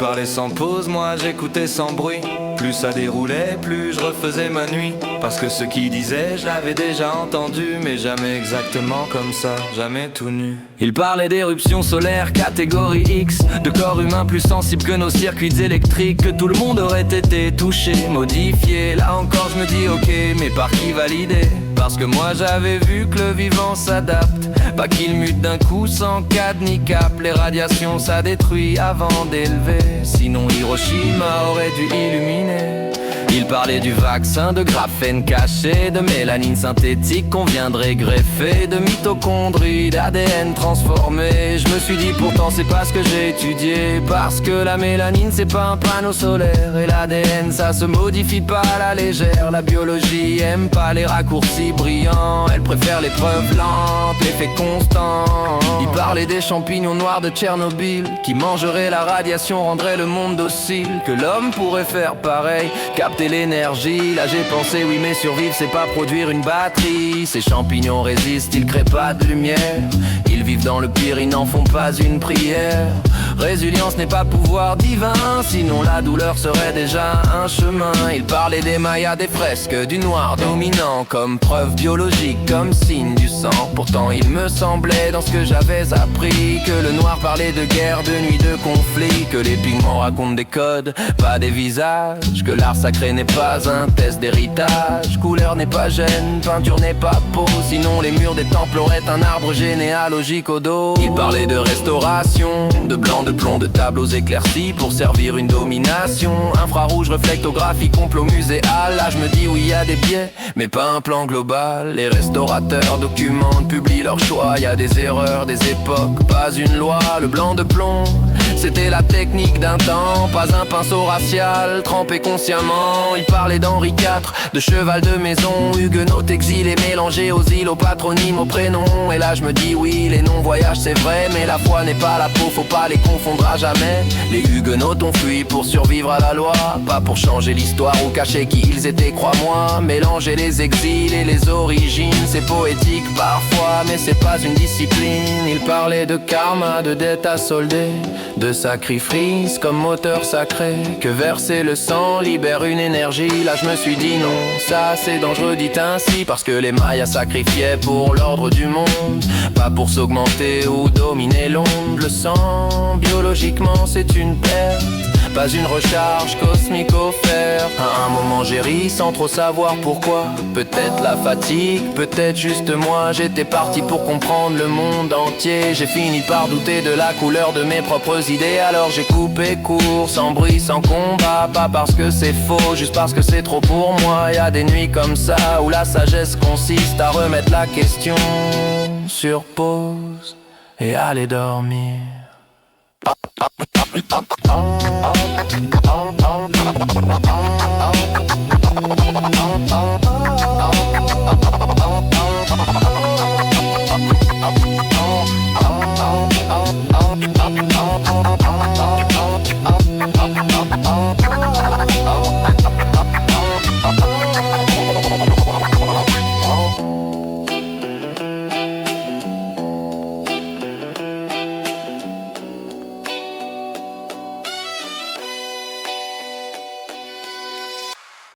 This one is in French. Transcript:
parlait sans pause, moi j'écoutais sans bruit. Plus ça déroulait, plus je refaisais ma nuit. Parce que ce qu'il disait, je l'avais déjà entendu, mais jamais exactement comme ça, jamais tout nu. Il parlait d'éruption solaire, catégorie X, de corps humain plus sensible que nos circuits électriques, que tout le monde aurait été touché, modifié. Là encore je me dis ok, mais par qui valider? Parce que moi j'avais vu que le vivant s'adapte, pas qu'il mute d'un coup sans cadre ni cap. Les radiations ça détruit avant d'élever, sinon Hiroshima aurait dû illuminer. Il parlait du vaccin, de graphène caché, de mélanine synthétique qu'on viendrait greffer, de mitochondries, d'ADN transformé. Je me suis dit pourtant c'est pas ce que j'ai étudié, parce que la mélanine c'est pas un panneau solaire, et l'ADN ça se modifie pas à la légère. La biologie aime pas les raccourcis brillants, elle préfère les preuves lentes, l'effet constant. Il parlait des champignons noirs de Tchernobyl, qui mangeraient la radiation, rendraient le monde docile, que l'homme pourrait faire pareil, capter l'énergie. Là j'ai pensé oui, mais survivre c'est pas produire une batterie. Ces champignons résistent, ils créent pas de lumière, ils vivent dans le pire, ils n'en font pas une prière. Résilience n'est pas pouvoir divin, sinon la douleur serait déjà un chemin. Il parlait des mayas, des fresques, du noir dominant, comme preuve biologique, comme signe du sang. Pourtant il me semblait dans ce que j'avais appris que le noir parlait de guerre, de nuit, de conflit, que les pigments racontent des codes, pas des visages, que l'art sacré n'est pas un test d'héritage, couleur n'est pas gêne, peinture n'est pas peau, sinon les murs des temples auraient un arbre généalogique au dos. Il parlait de restauration, de blanc, de plomb, de tableaux éclaircis pour servir une domination. Infrarouge, reflectographie, complot muséal. Là je me dis oui, y a des biais, mais pas un plan global. Les restaurateurs documentent, publient leurs choix. Y a des erreurs, des époques, pas une loi. Le blanc de plomb, c'était la technique d'un temps, pas un pinceau racial, trempé consciemment. Il parlait d'Henri IV, de cheval de maison, huguenote exilé, mélangé aux îles, aux patronymes, aux prénoms. Et là je me dis oui, les noms voyagent c'est vrai, mais la foi n'est pas la peau, faut pas les confondre à jamais. Les huguenotes ont fui pour survivre à la loi, pas pour changer l'histoire ou cacher qui ils étaient, crois-moi. Mélanger les exils et les origines, c'est poétique parfois, mais c'est pas une discipline. Il parlait de karma, de dette à solder, de sacrifice comme moteur sacré, que verser le sang libère une énergie. Là je me suis dit non, ça c'est dangereux, dit ainsi, parce que les Mayas sacrifiaient pour l'ordre du monde, pas pour s'augmenter ou dominer l'onde. Le sang, biologiquement c'est une perte, pas une recharge cosmique offerte. À un moment j'ai ri sans trop savoir pourquoi, peut-être la fatigue, peut-être juste moi. J'étais parti pour comprendre le monde entier, j'ai fini par douter de la couleur de mes propres idées. Alors j'ai coupé court, sans bruit, sans combat, pas parce que c'est faux, juste parce que c'est trop pour moi. Y a des nuits comme ça où la sagesse consiste à remettre la question sur pause et aller dormir.